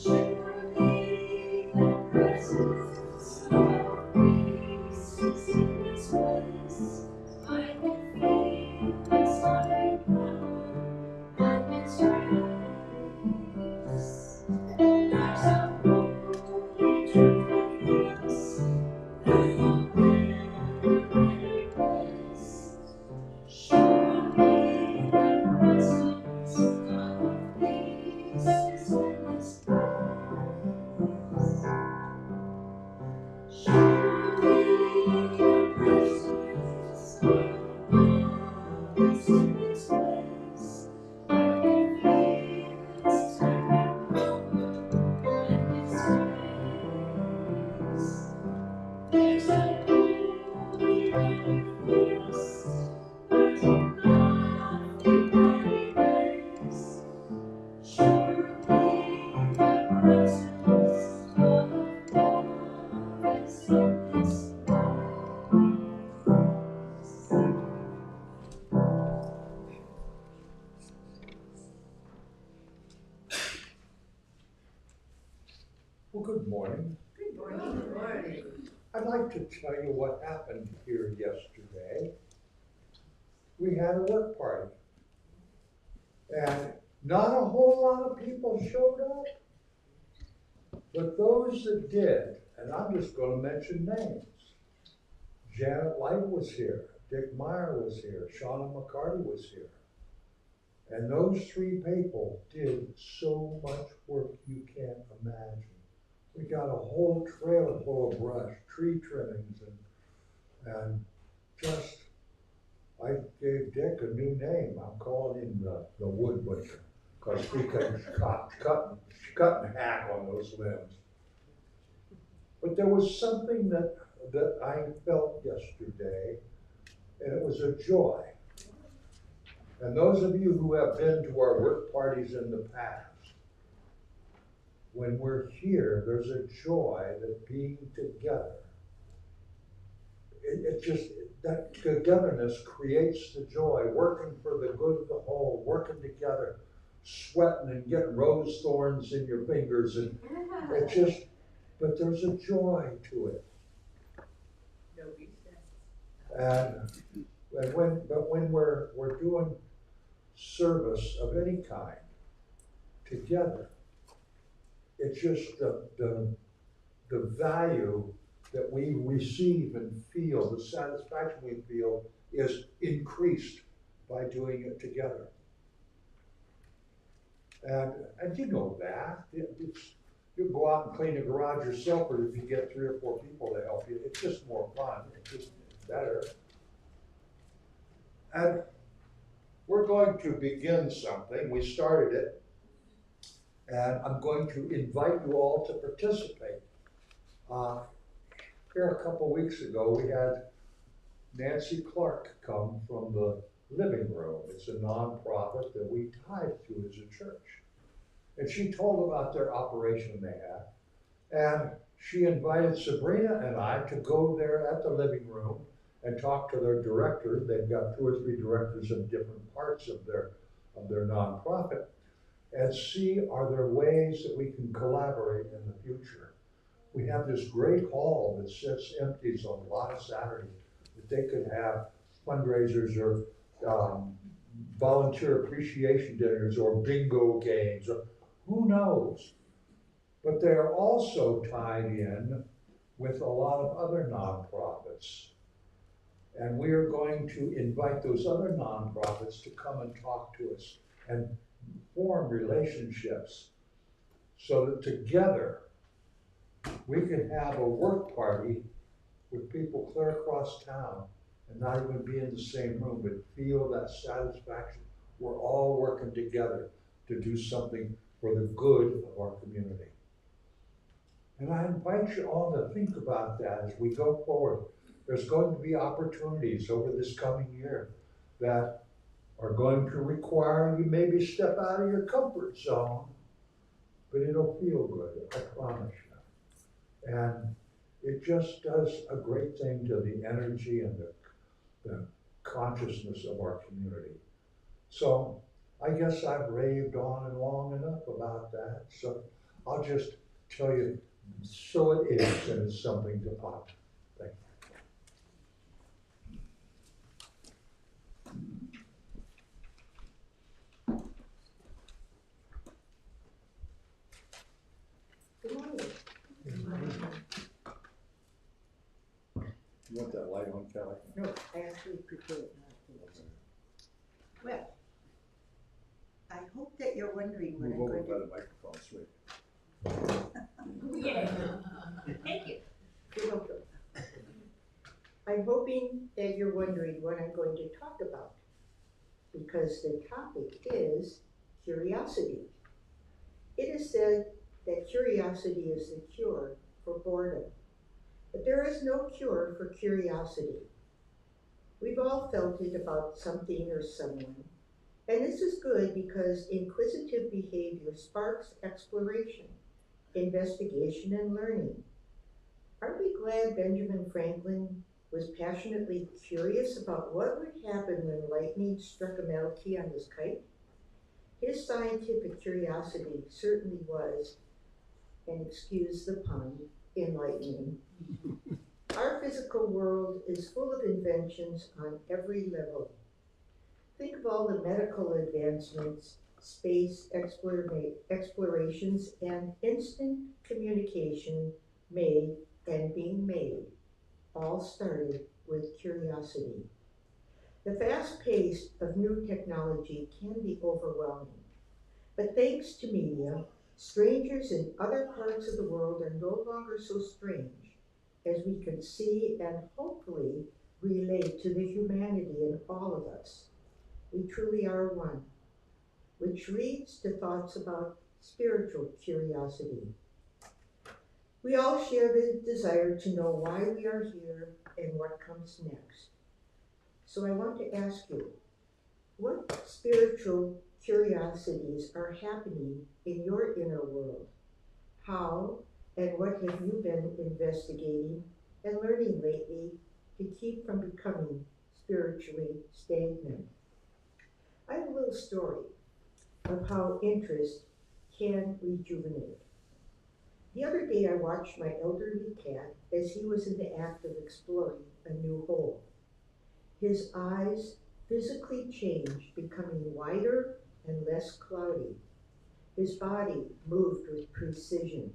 Surely the presence of peace is in this place. I can feel its loving power and its grace. There's a holy truth within us that will never replace. Surely the presence of peace is in this place. Surely the presence of God is in this place. I can feel its tender power and its grace. There's a holy light within us. There's nothing but erase. Surely the presence of God is in this place. Well, good morning. Good morning. I'd like to tell you what happened here yesterday. We had a work party. And not a whole lot of people showed up. But those that did, and I'm just going to mention names. Janet Light was here. Dick Meyer was here. Shauna McCarty was here. And those three people did so much work you can't imagine. We got a whole trailer full of brush, tree trimmings, and just, I gave Dick a new name. I'm calling him the wood butcher, because he could cut and hack on those limbs. But there was something that I felt yesterday, and it was a joy. And those of you who have been to our work parties in the past, when we're here, there's a joy that being together, it just, that togetherness creates the joy, working for the good of the whole, working together, sweating and getting rose thorns in your fingers, and it just, but there's a joy to it. And when we're doing service of any kind together, it's just the value that we receive and feel, the satisfaction we feel is increased by doing it together. And you know that. You can go out and clean a garage yourself, or if you get 3 or 4 people to help you, it's just more fun. It's just better. And we're going to begin something. We started it, and I'm going to invite you all to participate. Here a couple weeks ago, we had Nancy Clark come from the Living Room. It's a nonprofit that we tithe to as a church. And she told about their operation they had. And she invited Sabrena and I to go there at the Living Room and talk to their director. They've got 2 or 3 directors in different parts of their nonprofit, and see, are there ways that we can collaborate in the future? We have this great hall that sits empty on a lot of Saturdays, that they could have fundraisers or volunteer appreciation dinners or bingo games, or who knows? But they are also tied in with a lot of other nonprofits. And we are going to invite those other nonprofits to come and talk to us and form relationships so that together we can have a work party with people clear across town and not even be in the same room, but feel that satisfaction. We're all working together to do something for the good of our community. And I invite you all to think about that as we go forward. There's going to be opportunities over this coming year that are going to require you maybe step out of your comfort zone, but it'll feel good, I promise you. And it just does a great thing to the energy and the consciousness of our community. So I guess I've raved on and long enough about that. So I'll just tell you, so it is, and it's something to ponder. Thank you. Good morning. You want that light on, Kelly? No, I actually prepared not to. Well, I hope that you're wondering when I'm Move over going by to. the microphone, sweet. Yeah. Thank you. You're welcome. I'm hoping that you're wondering what I'm going to talk about, because the topic is curiosity. It is said that curiosity is the cure for boredom. But there is no cure for curiosity. We've all felt it about something or someone, and this is good because inquisitive behavior sparks exploration, investigation, and learning. Aren't we glad Benjamin Franklin was passionately curious about what would happen when lightning struck a metal key on his kite? His scientific curiosity certainly was, and excuse the pun, enlightening. Our physical world is full of inventions on every level. Think of all the medical advancements, space explorations, and instant communication made and being made, all started with curiosity. The fast pace of new technology can be overwhelming, but thanks to media, strangers in other parts of the world are no longer so strange, as we can see and hopefully relate to the humanity in all of us. We truly are one, which leads to thoughts about spiritual curiosity. We all share the desire to know why we are here and what comes next. So I want to ask you, what spiritual curiosities are happening in your inner world? How and what have you been investigating and learning lately to keep from becoming spiritually stagnant? I have a little story of how interest can rejuvenate. The other day I watched my elderly cat as he was in the act of exploring a new hole. His eyes physically changed, becoming wider and less cloudy. His body moved with precision.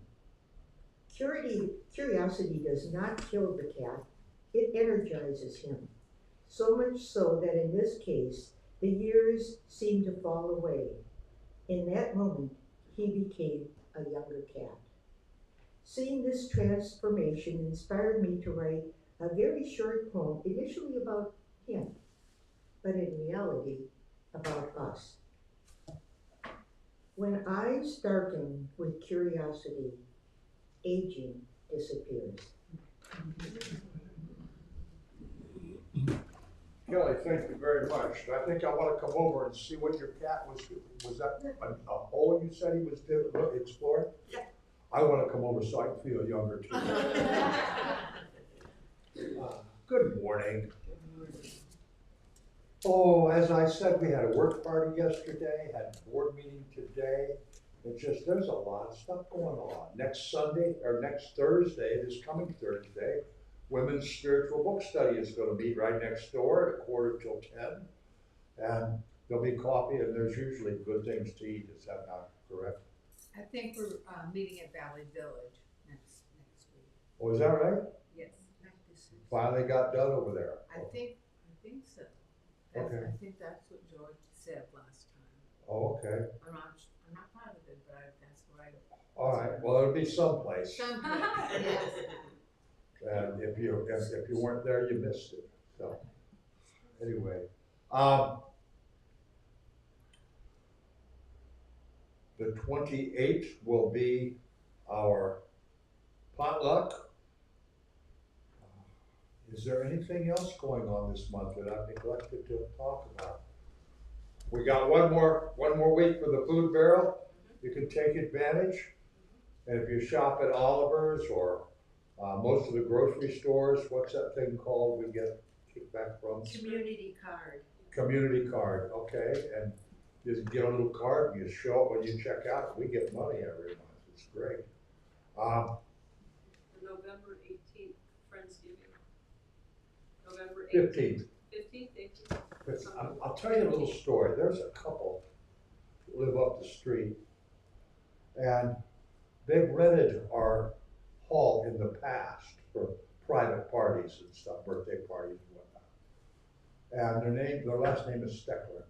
Curiosity does not kill the cat, it energizes him. So much so that in this case, the years seemed to fall away. In that moment, he became a younger cat. Seeing this transformation inspired me to write a very short poem, initially about him, but in reality, about us. When eyes darken with curiosity, aging disappears. Kelly, thank you very much. I think I want to come over and see what your cat was doing. Was that a hole you said he was exploring? Yeah. I want to come over so I can feel younger too. Good morning. Oh, as I said, we had a work party yesterday, had a board meeting today. It's just, there's a lot of stuff going on. Next Sunday, or next Thursday, this coming Thursday, Women's Spiritual Book Study is going to meet right next door at 9:45 till 10. And there'll be coffee and there's usually good things to eat. Is that not correct? I think we're meeting at Valley Village next week. Oh, is that right? Yes. Finally got done over there. I think so. Okay. I think that's what George said last time. Oh, okay. I'm not positive, but that's what I. All right. Well, it'll be someplace. Yes. And if you weren't there, you missed it. So anyway, the 28th will be our potluck. Is there anything else going on this month that I've neglected to talk about? We got one more week for the food barrel. You can take advantage. And if you shop at Oliver's or most of the grocery stores, what's that thing called we get kickback from? Community card. Community card, okay. And you get a little card and you show it when you check out. We get money every month. It's great. November 18th, Friendsgiving. November 15th. 15th, 18th. I'll tell you a little story. There's a couple who live up the street, and they've rented our hall in the past for private parties and stuff, birthday parties and whatnot. And their last name is Steckler.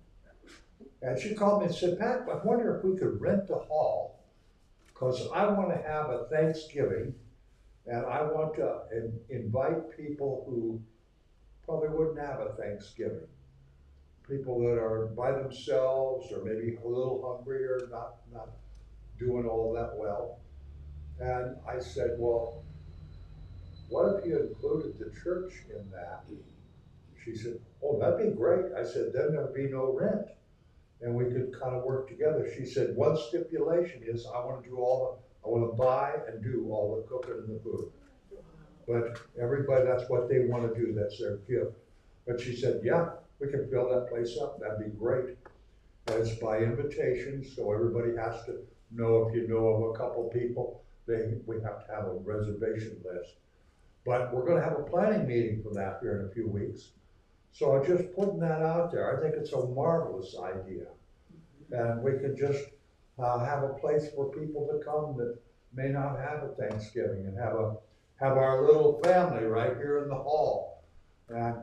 And she called me and said, Pat, I wonder if we could rent the hall, because I want to have a Thanksgiving, and I want to invite people who probably wouldn't have a Thanksgiving. People that are by themselves, or maybe a little hungry, or not doing all that well. And I said, well, what if you included the church in that? She said, oh, that'd be great. I said, then there'd be no rent, and we could kind of work together. She said, one stipulation is I want to buy and do all the cooking and the food. But everybody, that's what they want to do. That's their gift. But she said, yeah, we can fill that place up. That'd be great. And it's by invitation, so everybody has to know. If you know of a couple people, we have to have a reservation list. But we're going to have a planning meeting for that here in a few weeks. So I'm just putting that out there. I think it's a marvelous idea. And we could just have a place for people to come that may not have a Thanksgiving, and have our little family right here in the hall. And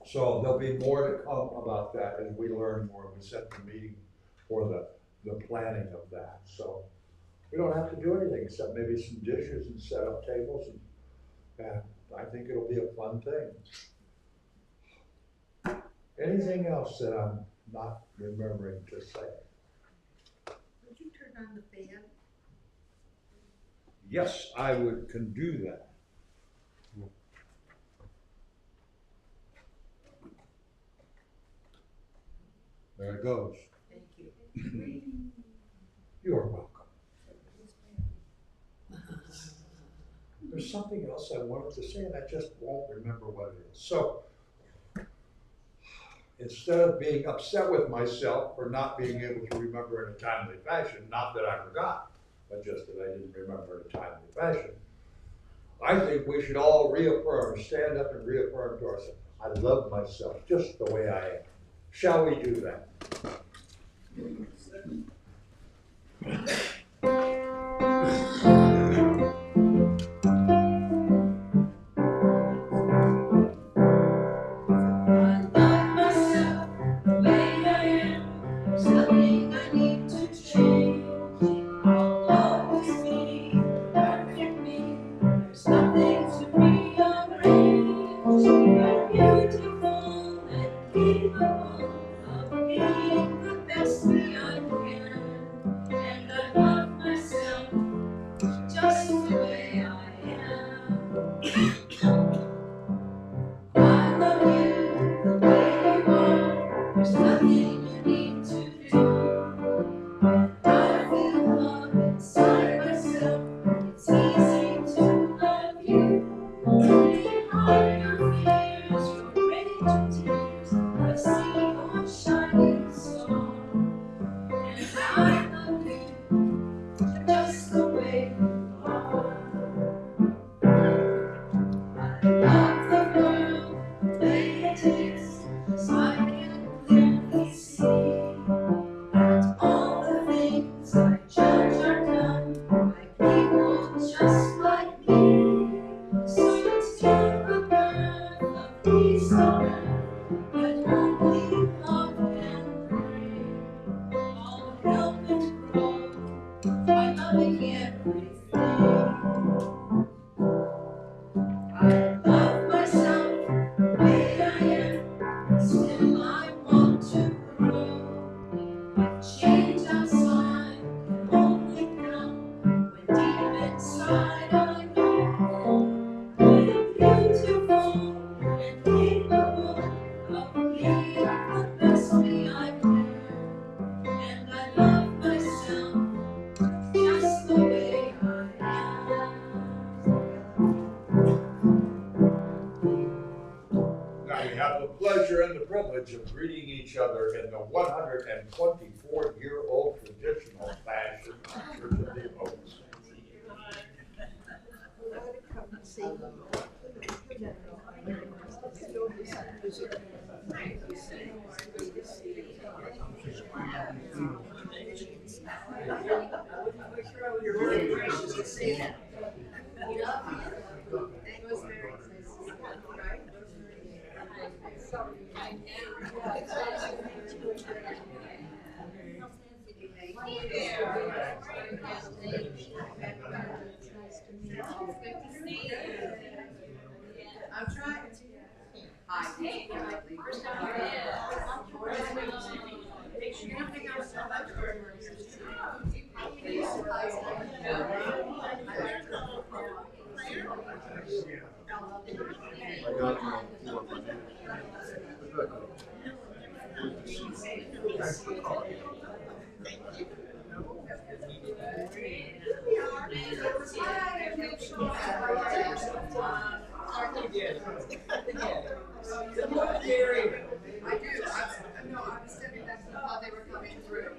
so there'll be more to come about that as we learn more. We set the meeting for the planning of that. So we don't have to do anything except maybe some dishes and set up tables, and I think it'll be a fun thing. Anything else that I'm not remembering to say? Would you turn on the fan? Yes, I can do that. There it goes. Thank you. You're welcome. There's something else I wanted to say, and I just won't remember what it is. So, instead of being upset with myself for not being able to remember in a timely fashion, not that I forgot, but just that I didn't remember in a timely fashion, I think we should all stand up and reaffirm to ourselves, I love myself just the way I am. Shall we do that? Of greeting each other in the 124-year-old traditional fashion. You're very gracious to say that. That was very right? I'm trying. Hi. First time you're in. Thank you so much for I do. No, I was sitting back and thought they were coming through.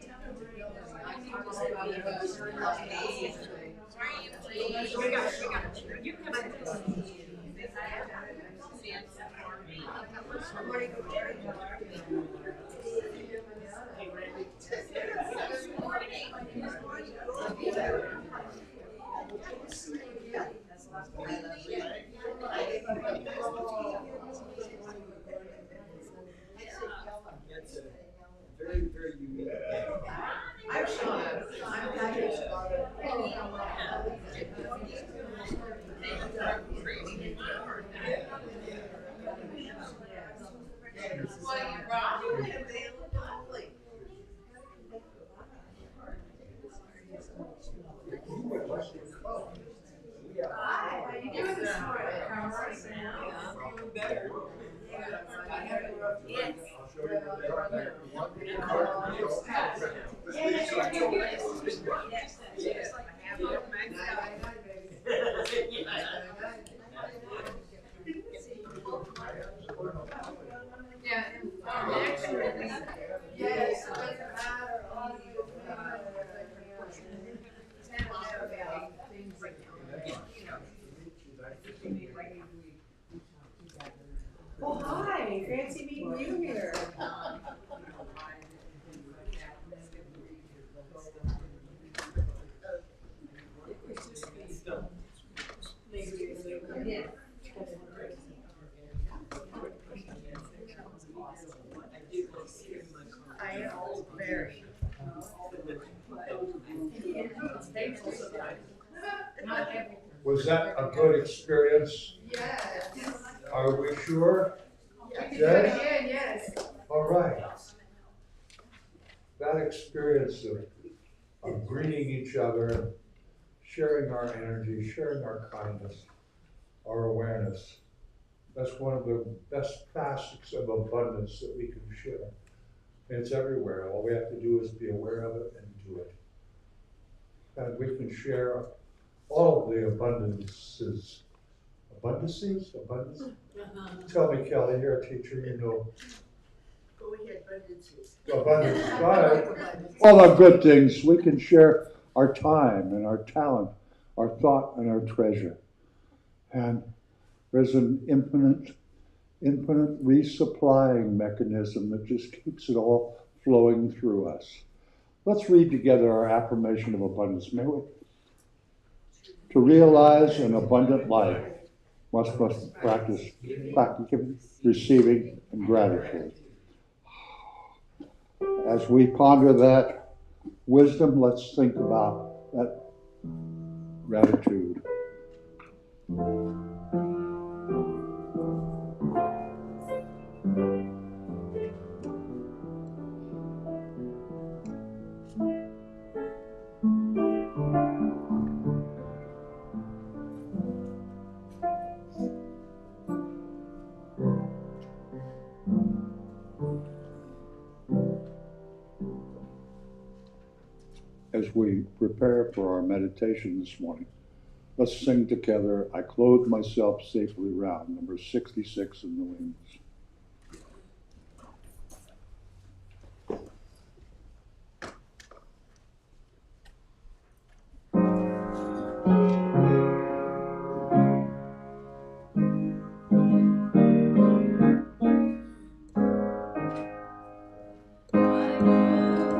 I think it was about the bus. We got you. You come in. It's a very, very unique game. I'm Shauna. I'm Patric. What are you wrong? They look lovely. Hi, how you doing this morning? I'm doing better. Yes. Yeah, actually, yes, it doesn't matter. Things like, you know. Oh, hi, fancy meeting you here. I am very. Was that a good experience? Yes. Are we sure? Yes. Yes? Again, yes. All right. That experience of greeting each other, sharing our energy, sharing our kindness, our awareness, that's one of the best facets of abundance that we can share. And it's everywhere. All we have to do is be aware of it and do it. And we can share all of the abundances. Abundances? Abundance? Tell me, Kelly, you're a teacher, you know. Go ahead, abundances. Abundance. Go ahead. All our good things, we can share our time and our talent, our thought and our treasure. And there's an infinite resupplying mechanism that just keeps it all flowing through us. Let's read together our affirmation of abundance, may we? To realize an abundant life, must practice receiving and gratitude. As we ponder that wisdom, let's think about that gratitude. As we prepare for our meditation this morning, let's sing together, I Clothe Myself Safely Round, number 66 in the Wings. I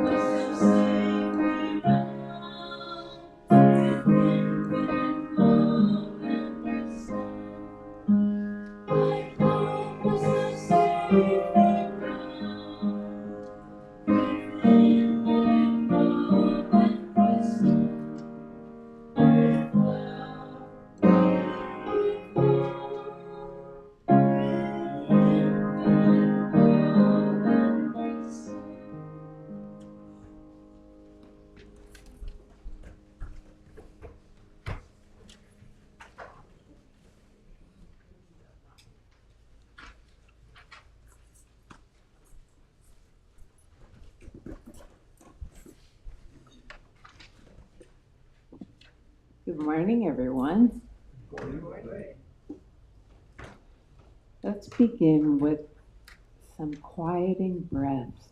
Good morning, everyone. Let's begin with some quieting breaths.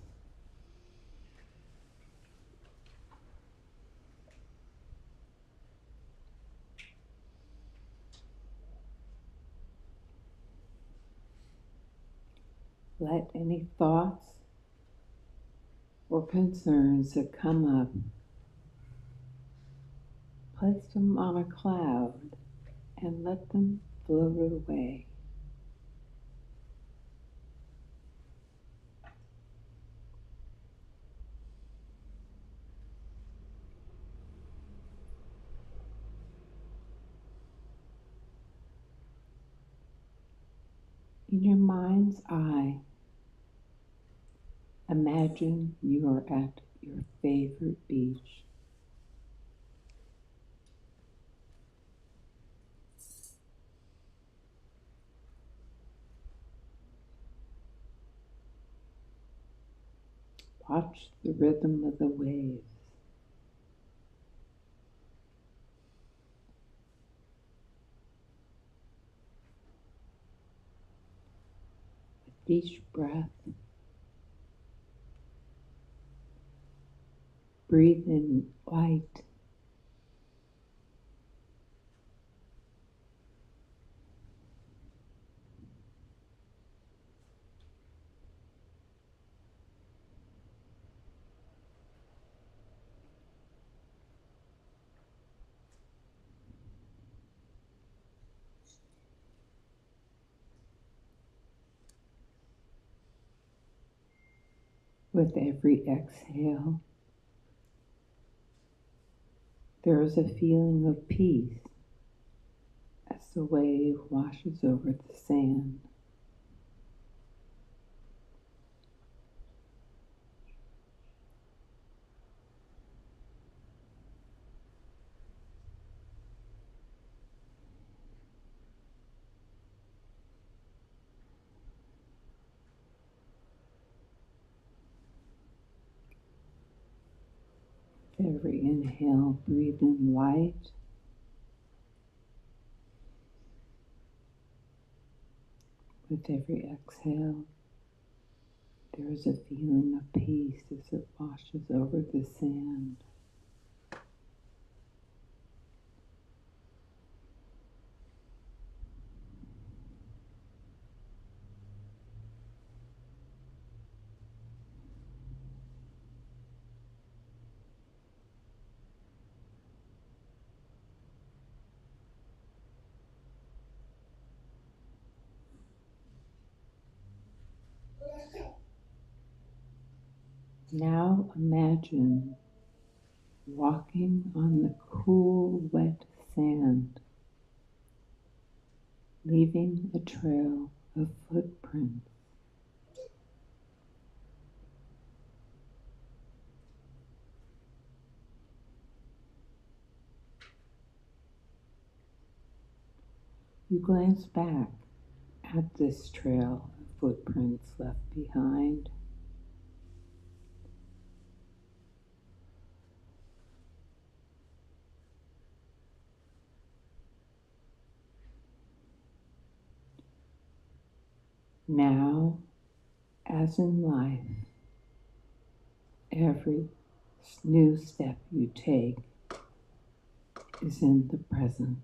Let any thoughts or concerns that come up, place them on a cloud and let them float away. In your mind's eye, imagine you are at your favorite beach. Watch the rhythm of the waves. With each breath, breathe in light. With every exhale, there is a feeling of peace as the wave washes over the sand. With every inhale, breathe in light. With every exhale, there is a feeling of peace as it washes over the sand. Now imagine walking on the cool, wet sand, leaving a trail of footprints. You glance back at this trail of footprints left behind. Now, as in life, every new step you take is in the present.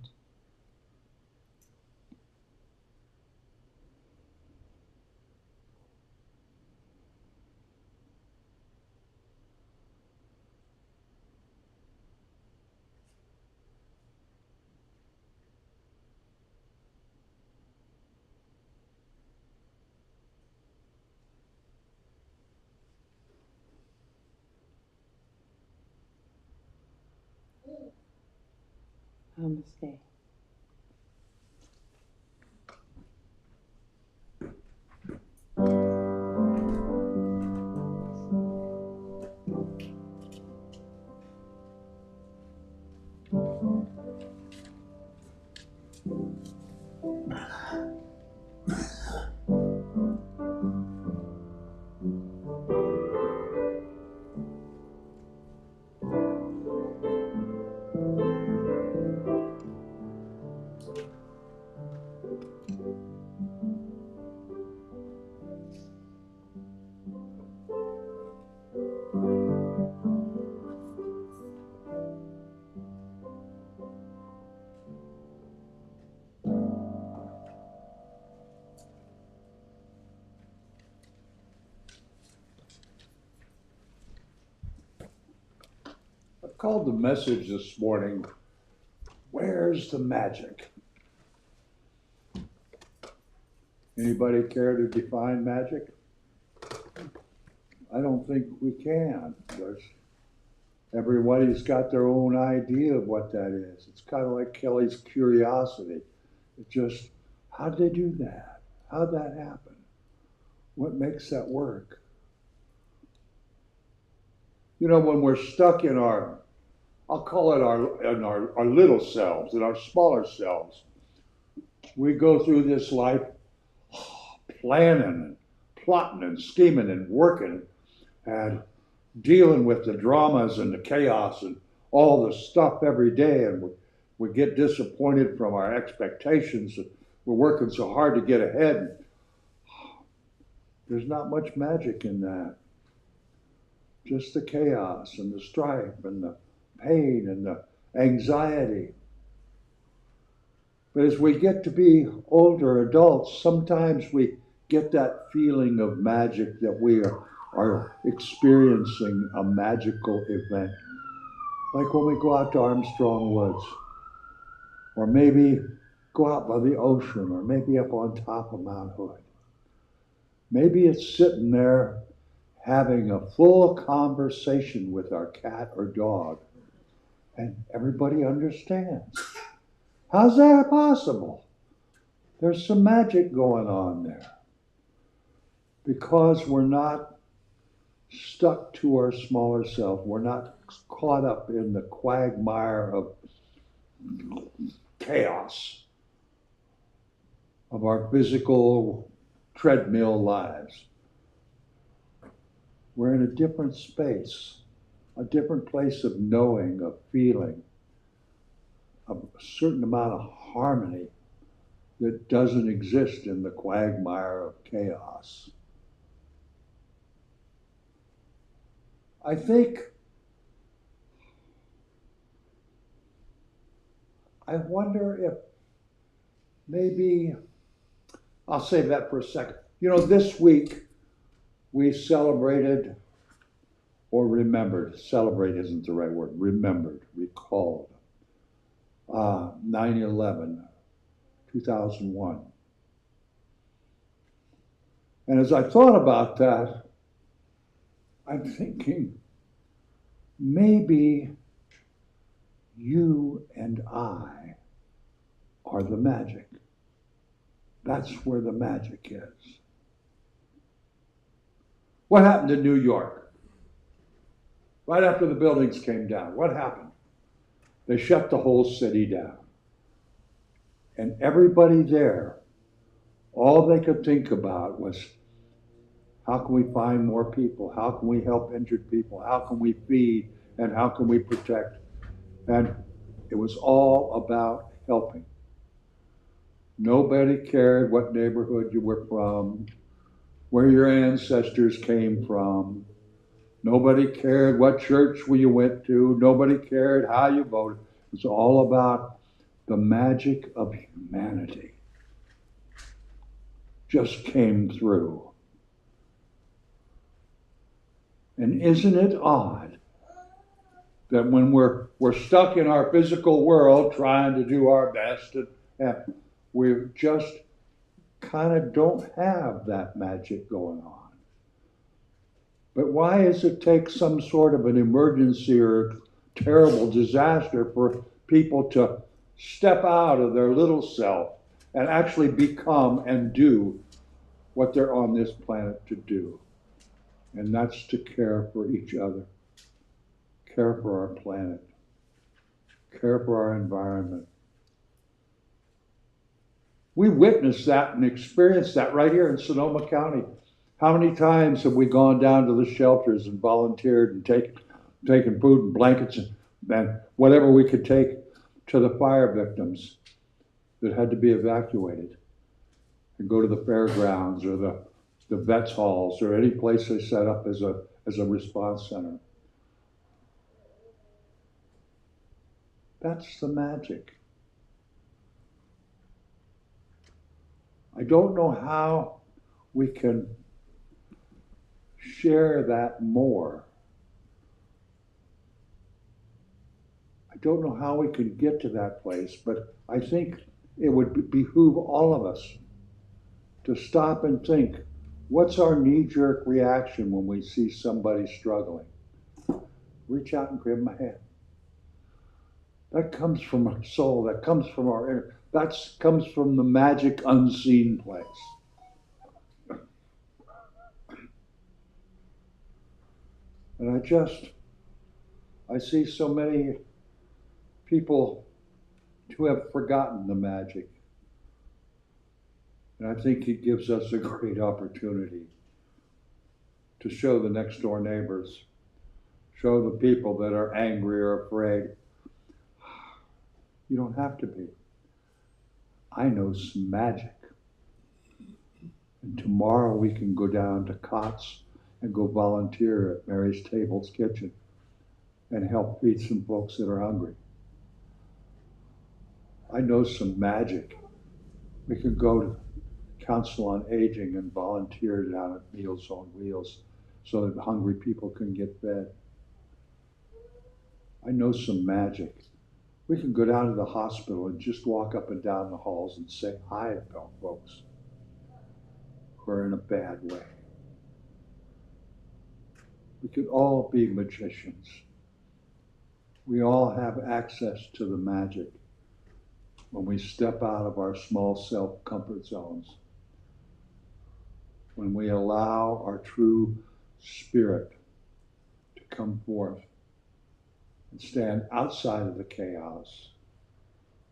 Namaste. called the message this morning, Where's the Magic? Anybody care to define magic? I don't think we can. Everybody's got their own idea of what that is. It's kind of like Kelly's curiosity. It just, how did they do that? How did that happen? What makes that work? You know, when we're stuck in our, I'll call it our little selves, in our smaller selves, we go through this life planning and plotting and scheming and working and dealing with the dramas and the chaos and all the stuff every day, and we get disappointed from our expectations. And we're working so hard to get ahead. There's not much magic in that. Just the chaos and the strife and the pain and the anxiety. But as we get to be older adults, sometimes we get that feeling of magic, that we are experiencing a magical event. Like when we go out to Armstrong Woods, or maybe go out by the ocean, or maybe up on top of Mount Hood. Maybe it's sitting there having a full conversation with our cat or dog, and everybody understands. How's that possible? There's some magic going on there. Because we're not stuck to our smaller self. We're not caught up in the quagmire of chaos of our physical treadmill lives. We're in a different space, a different place of knowing, of feeling, a certain amount of harmony that doesn't exist in the quagmire of chaos. I wonder if maybe, I'll save that for a second. You know, this week we celebrated, or remembered, celebrate isn't the right word, remembered, recalled, 9/11, 2001. And as I thought about that, I'm thinking, maybe you and I are the magic. That's where the magic is. What happened in New York? Right after the buildings came down, what happened? They shut the whole city down. And everybody there, all they could think about was, how can we find more people? How can we help injured people? How can we feed? And how can we protect? And it was all about helping. Nobody cared what neighborhood you were from, where your ancestors came from. Nobody cared what church you went to. Nobody cared how you voted. It was all about the magic of humanity. Just came through. And isn't it odd that when we're stuck in our physical world trying to do our best, and we just kind of don't have that magic going on? But why does it take some sort of an emergency or terrible disaster for people to step out of their little self and actually become and do what they're on this planet to do? And that's to care for each other, care for our planet, care for our environment. We witnessed that and experienced that right here in Sonoma County. How many times have we gone down to the shelters and volunteered and taken food and blankets and whatever we could take to the fire victims that had to be evacuated, and go to the fairgrounds or the vets halls or any place they set up as a response center. That's the magic. I don't know how we can share that more don't know how we could get to that place, but I think it would behoove all of us to stop and think, what's our knee-jerk reaction when we see somebody struggling? Reach out and grab them a hand. That comes from our soul, that comes from our inner, that comes from the magic unseen place. And I see so many people who have forgotten the magic. And I think it gives us a great opportunity to show the next door neighbors, show the people that are angry or afraid. You don't have to be. I know some magic. And tomorrow we can go down to COTS and go volunteer at Mary's Table's Kitchen and help feed some folks that are hungry. I know some magic. We can go to Council on Aging and volunteer down at Meals on Wheels so that hungry people can get fed. I know some magic. We can go down to the hospital and just walk up and down the halls and say hi to folks who are in a bad way. We could all be magicians. We all have access to the magic when we step out of our small self comfort zones. When we allow our true spirit to come forth and stand outside of the chaos,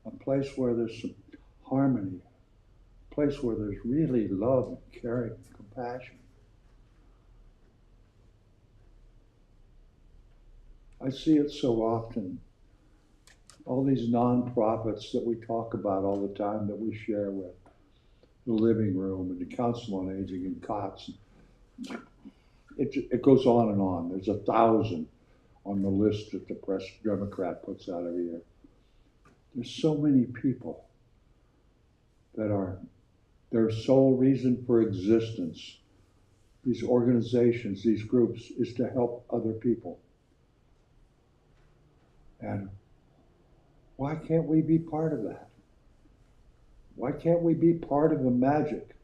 a place where there's some harmony, a place where there's really love and caring and compassion. I see it so often. All these nonprofits that we talk about all the time that we share with, the living room and the Council on Aging and COTS. It goes on and on. There's 1,000 on the list that the Press Democrat puts out every year. There's so many people that are, their sole reason for existence, these organizations, these groups, is to help other people. And why can't we be part of that? Why can't we be part of the magic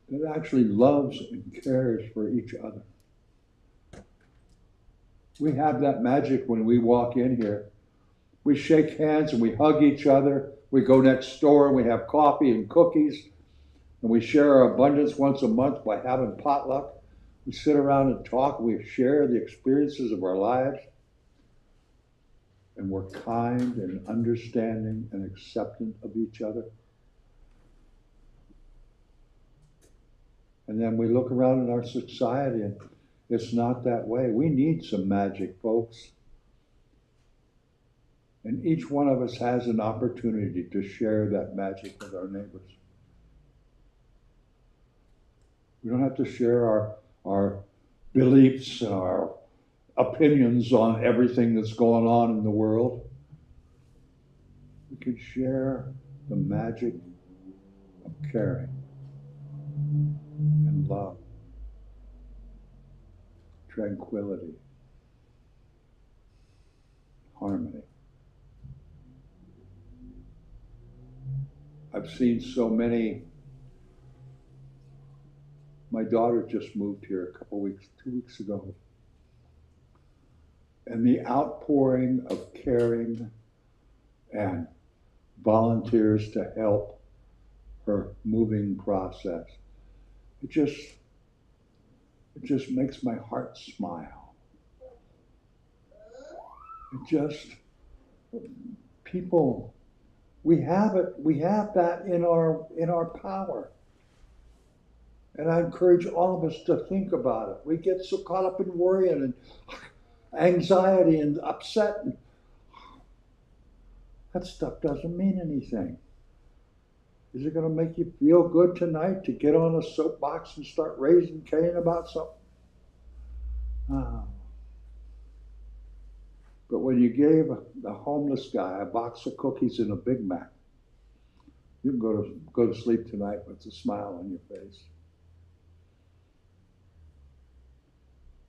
that actually loves and cares for each other? We have that magic when we walk in here. We shake hands and we hug each other. We go next door and we have coffee and cookies. And we share our abundance once a month by having potluck. We sit around and talk. We share the experiences of our lives. And we're kind and understanding and accepting of each other. And then we look around in our society and it's not that way. We need some magic, folks. And each one of us has an opportunity to share that magic with our neighbors. We don't have to share our beliefs, our opinions on everything that's going on in the world. We can share the magic of caring and love, tranquility, harmony. I've seen so many. My daughter just moved here a couple weeks, 2 weeks ago. And the outpouring of caring and volunteers to help her moving process, it just makes my heart smile. It just, people, we have that in our power. And I encourage all of us to think about it. We get so caught up in worrying and anxiety and upset. And that stuff doesn't mean anything. Is it going to make you feel good tonight to get on a soapbox and start raising Cain about something? No. But when you gave a homeless guy a box of cookies and a Big Mac, you can go to sleep tonight with a smile on your face.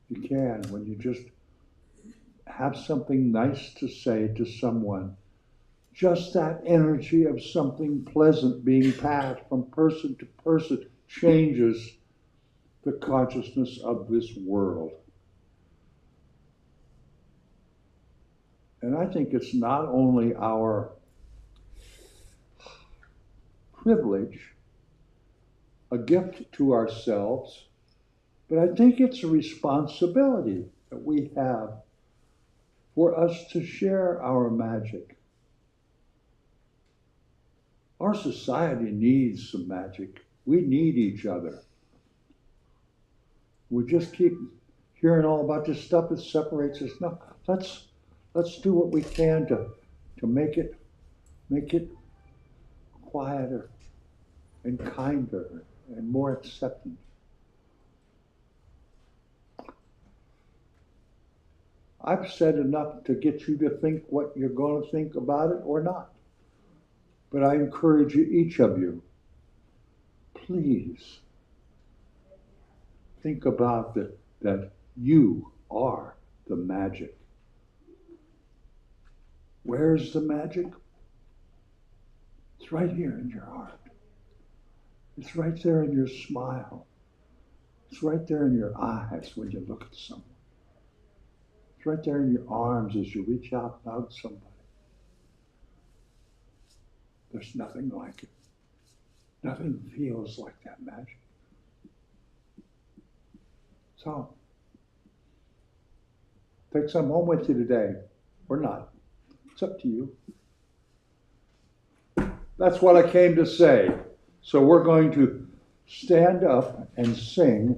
You can when you just have something nice to say to someone. Just that energy of something pleasant being passed from person to person changes the consciousness of this world. And I think it's not only our privilege, a gift to ourselves, but I think it's a responsibility that we have for us to share our magic. Our society needs some magic. We need each other. We just keep hearing all about this stuff that separates us. No, let's do what we can to make it quieter and kinder and more accepting. I've said enough to get you to think what you're going to think about it or not. But I encourage each of you, please think about that you are the magic. Where's the magic? It's right here in your heart. It's right there in your smile. It's right there in your eyes when you look at someone. It's right there in your arms as you reach out and hug somebody. There's nothing like it. Nothing feels like that magic. So, take some home with you today, or not. It's up to you. That's what I came to say. So we're going to stand up and sing